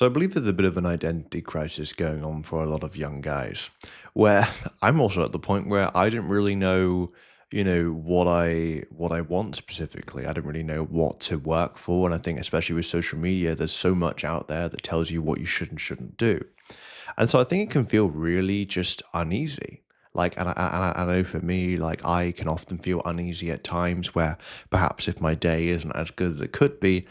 So I believe there's a bit of an identity crisis going on for a lot of young guys, where I'm also at the point where I didn't really know, what I want specifically. I don't really know what to work for, and I think especially with social media, there's so much out there that tells you what you should and shouldn't do. And so I think it can feel really just uneasy. Like, and I know for me, like, I can often feel uneasy at times where perhaps if my day isn't as good as it could be,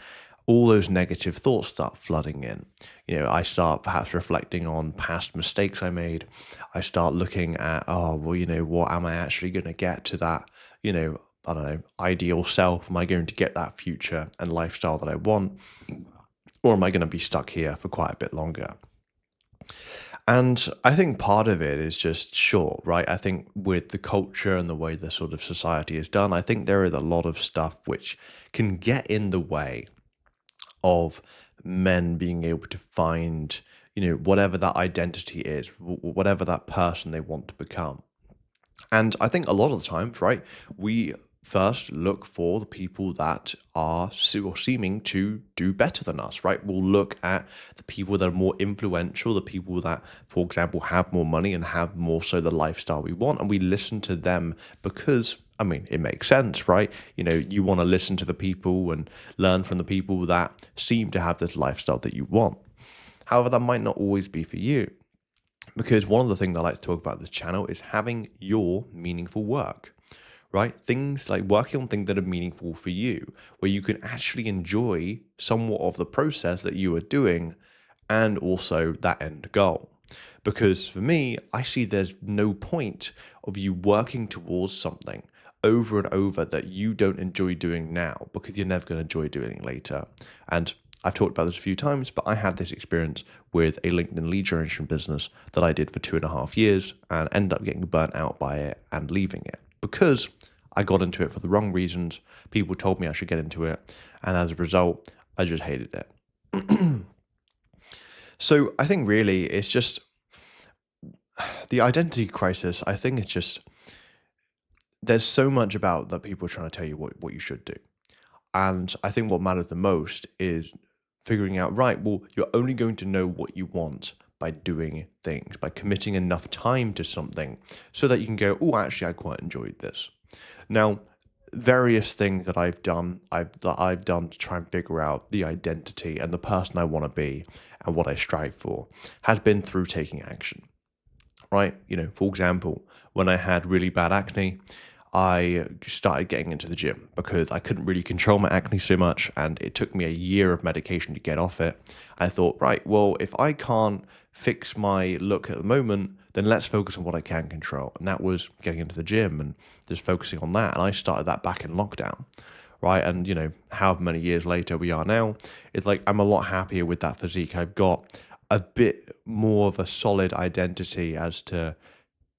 all those negative thoughts start flooding in. I start perhaps reflecting on past mistakes I made. I start looking at, oh, well, what am I actually going to get to that, I don't know, ideal self? Am I going to get that future and lifestyle that I want? Or am I going to be stuck here for quite a bit longer? And I think part of it is just sure, right? I think with the culture and the way the sort of society is done, I think there is a lot of stuff which can get in the way of men being able to find, whatever that identity is, whatever that person they want to become. And I think a lot of the times, right, we first look for the people that are or seeming to do better than us, right? We'll look at the people that are more influential, the people that, for example, have more money and have more so the lifestyle we want, and we listen to them because, I mean, it makes sense, right? You want to listen to the people and learn from the people that seem to have this lifestyle that you want. However, that might not always be for you. Because one of the things I like to talk about this channel is having your meaningful work, right? Things like working on things that are meaningful for you, where you can actually enjoy somewhat of the process that you are doing and also that end goal. Because for me, I see there's no point of you working towards something over and over that you don't enjoy doing now because you're never going to enjoy doing it later. And I've talked about this a few times, but I had this experience with a LinkedIn lead generation business that I did for 2.5 years and ended up getting burnt out by it and leaving it because I got into it for the wrong reasons. People told me I should get into it. And as a result, I just hated it. So I think really it's just the identity crisis. I think it's just there's so much about that people are trying to tell you what you should do. And I think what matters the most is figuring out, right, well, you're only going to know what you want by doing things, by committing enough time to something so that you can go, oh, actually, I quite enjoyed this. Now, various things that I've done to try and figure out the identity and the person I want to be and what I strive for has been through taking action, right? For example, when I had really bad acne, I started getting into the gym because I couldn't really control my acne so much, and it took me a year of medication to get off it. I thought, right, well, if I can't fix my look at the moment, then let's focus on what I can control. And that was getting into the gym and just focusing on that. And I started that back in lockdown, right? And, however many years later we are now, it's like I'm a lot happier with that physique. I've got a bit more of a solid identity as to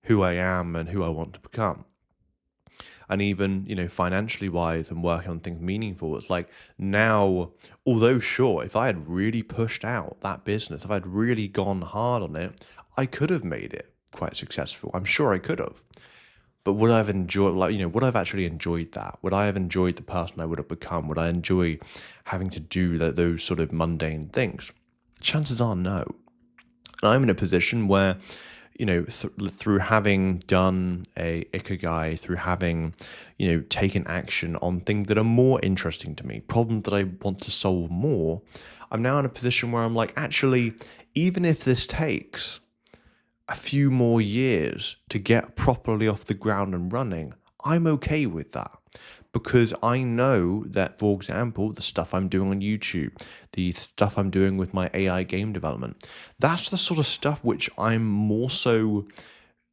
who I am and who I want to become. And even, financially wise and working on things meaningful, it's like now, although sure, if I had really pushed out that business, if I'd really gone hard on it, I could have made it quite successful. I'm sure I could have. But would I have enjoyed, like, would I have actually enjoyed that? Would I have enjoyed the person I would have become? Would I enjoy having to do those sort of mundane things? Chances are no. And I'm in a position where, through having done a ikigai, through having, taken action on things that are more interesting to me, problems that I want to solve more, I'm now in a position where I'm like, actually, even if this takes a few more years to get properly off the ground and running, I'm okay with that because I know that, for example, the stuff I'm doing on YouTube, the stuff I'm doing with my AI game development, that's the sort of stuff which I'm also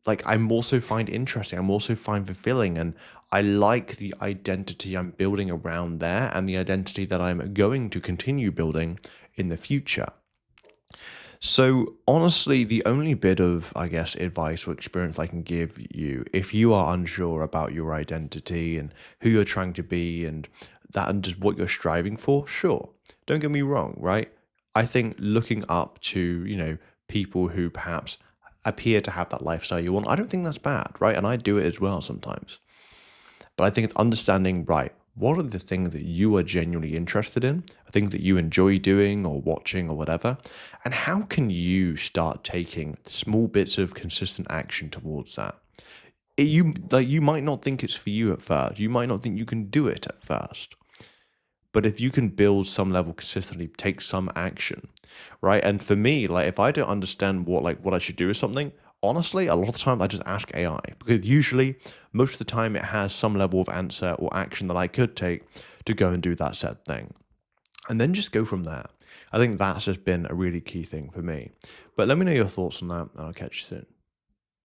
find interesting. I'm also find fulfilling. And I like the identity I'm building around there and the identity that I'm going to continue building in the future. So honestly, the only bit of, I guess, advice or experience I can give you, if you are unsure about your identity and who you're trying to be and that and just what you're striving for, sure. Don't get me wrong, right? I think looking up to, people who perhaps appear to have that lifestyle you want, I don't think that's bad, right? And I do it as well sometimes. But I think it's understanding, right, what are the things that you are genuinely interested in, things that you enjoy doing or watching or whatever, and how can you start taking small bits of consistent action towards that? You might not think it's for you at first. You might not think you can do it at first. But if you can build some level consistently, take some action, right? And for me, like if I don't understand what I should do with something, honestly, a lot of the time I just ask AI because usually most of the time it has some level of answer or action that I could take to go and do that said thing. And then just go from there. I think that's just been a really key thing for me. But let me know your thoughts on that, and I'll catch you soon.